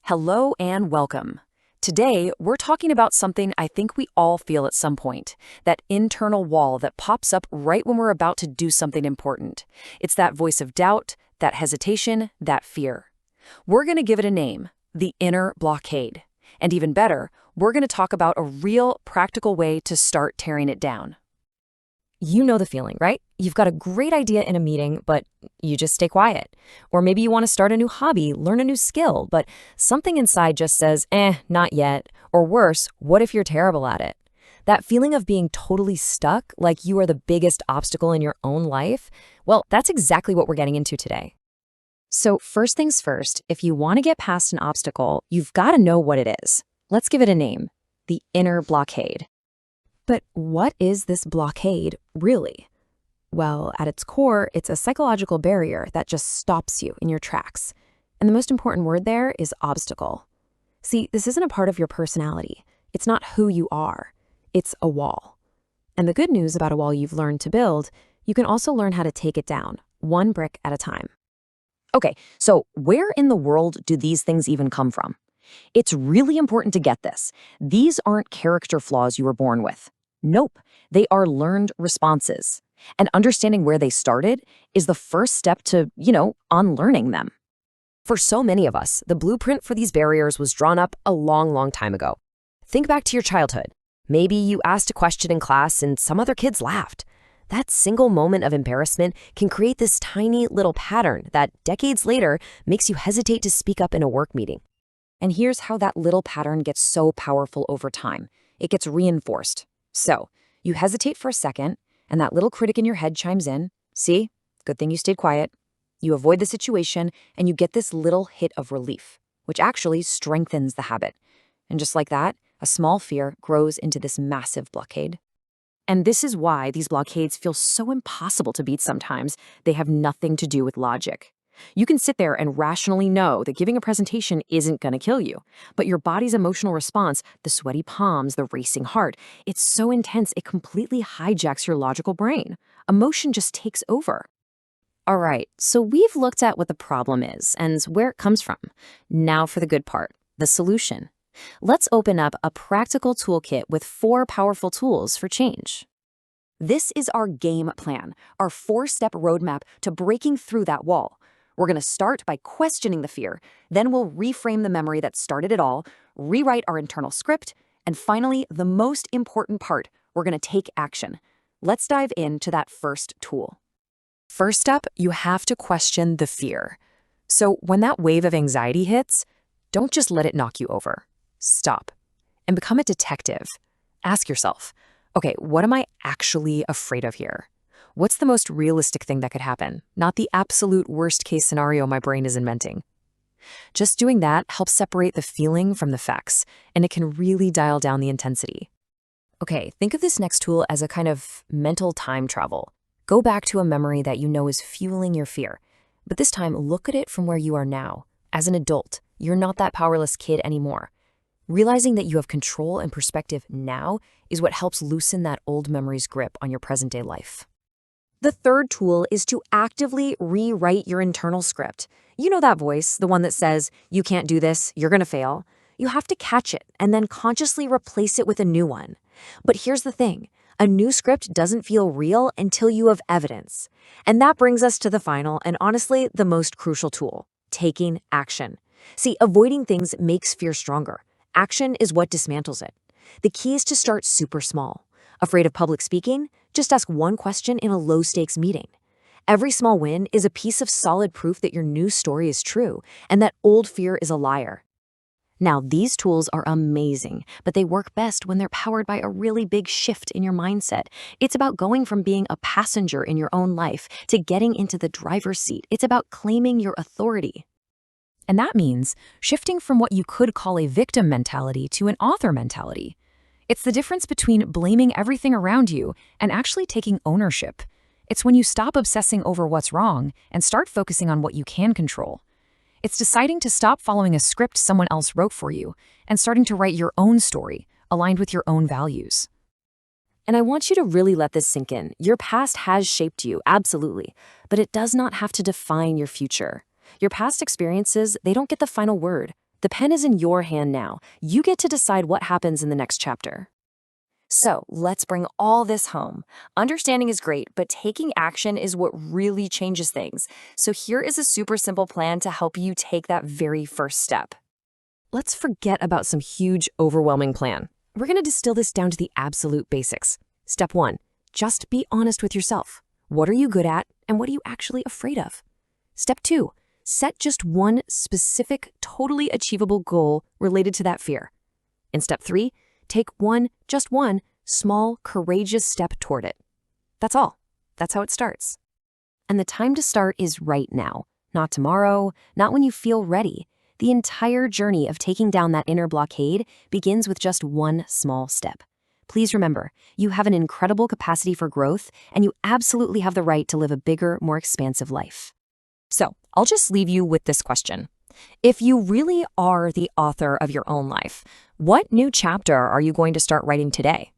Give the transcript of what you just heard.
Hello and welcome. Today, we're talking about something I think we all feel at some point, that internal wall that pops up right when we're about to do something important. It's that voice of doubt, that hesitation, that fear. We're going to give it a name, the inner blockade. And even better, we're going to talk about a real, practical way to start tearing it down. You know the feeling, right? You've got a great idea in a meeting, but you just stay quiet. Or maybe you want to start a new hobby, learn a new skill, but something inside just says, not yet. Or worse, what if you're terrible at it? That feeling of being totally stuck, like you are the biggest obstacle in your own life, well, that's exactly what we're getting into today. So first things first, if you want to get past an obstacle, you've got to know what it is. Let's give it a name, the inner blockade. But what is this blockade, really? Well, at its core, it's a psychological barrier that just stops you in your tracks. And the most important word there is obstacle. See, this isn't a part of your personality. It's not who you are. It's a wall. And the good news about a wall you've learned to build, you can also learn how to take it down, one brick at a time. Okay, so where in the world do these things even come from? It's really important to get this. These aren't character flaws you were born with. Nope, they are learned responses. And understanding where they started is the first step to, unlearning them. For so many of us, the blueprint for these barriers was drawn up a long, long time ago. Think back to your childhood. Maybe you asked a question in class and some other kids laughed. That single moment of embarrassment can create this tiny little pattern that decades later makes you hesitate to speak up in a work meeting. And here's how that little pattern gets so powerful over time. It gets reinforced. So, you hesitate for a second, and that little critic in your head chimes in. See? Good thing you stayed quiet. You avoid the situation, and you get this little hit of relief, which actually strengthens the habit. And just like that, a small fear grows into this massive blockade. And this is why these blockades feel so impossible to beat sometimes. They have nothing to do with logic. You can sit there and rationally know that giving a presentation isn't going to kill you. But your body's emotional response, the sweaty palms, the racing heart, it's so intense it completely hijacks your logical brain. Emotion just takes over. All right, so we've looked at what the problem is and where it comes from. Now for the good part, the solution. Let's open up a practical toolkit with 4 powerful tools for change. This is our game plan, our 4-step roadmap to breaking through that wall. We're going to start by questioning the fear, then we'll reframe the memory that started it all, rewrite our internal script, and finally, the most important part, we're going to take action. Let's dive into that first tool. First up, you have to question the fear. So when that wave of anxiety hits, don't just let it knock you over. Stop and become a detective. Ask yourself, okay, what am I actually afraid of here? What's the most realistic thing that could happen? Not the absolute worst case scenario my brain is inventing. Just doing that helps separate the feeling from the facts, and it can really dial down the intensity. Okay, think of this next tool as a kind of mental time travel. Go back to a memory that you know is fueling your fear, but this time look at it from where you are now. As an adult, you're not that powerless kid anymore. Realizing that you have control and perspective now is what helps loosen that old memory's grip on your present-day life. The third tool is to actively rewrite your internal script. You know that voice, the one that says, you can't do this, you're going to fail. You have to catch it and then consciously replace it with a new one. But here's the thing, a new script doesn't feel real until you have evidence. And that brings us to the final and honestly the most crucial tool, taking action. See, avoiding things makes fear stronger. Action is what dismantles it. The key is to start super small. Afraid of public speaking? Just ask one question in a low-stakes meeting. Every small win is a piece of solid proof that your new story is true and that old fear is a liar. Now, these tools are amazing, but they work best when they're powered by a really big shift in your mindset. It's about going from being a passenger in your own life to getting into the driver's seat. It's about claiming your authority. And that means shifting from what you could call a victim mentality to an author mentality. It's the difference between blaming everything around you and actually taking ownership. It's when you stop obsessing over what's wrong and start focusing on what you can control. It's deciding to stop following a script someone else wrote for you and starting to write your own story, aligned with your own values. And I want you to really let this sink in. Your past has shaped you, absolutely, but it does not have to define your future. Your past experiences, they don't get the final word. The pen is in your hand now. You get to decide what happens in the next chapter. So let's bring all this home. Understanding is great, but taking action is what really changes things. So here is a super simple plan to help you take that very first step. Let's forget about some huge, overwhelming plan. We're going to distill this down to the absolute basics. Step 1, just be honest with yourself. What are you good at, and what are you actually afraid of? Step 2, set just one specific, totally achievable goal related to that fear. And step 3, take just one, small, courageous step toward it. That's all. That's how it starts. And the time to start is right now, not tomorrow, not when you feel ready. The entire journey of taking down that inner blockade begins with just one small step. Please remember, you have an incredible capacity for growth, and you absolutely have the right to live a bigger, more expansive life. So, I'll just leave you with this question. If you really are the author of your own life, what new chapter are you going to start writing today?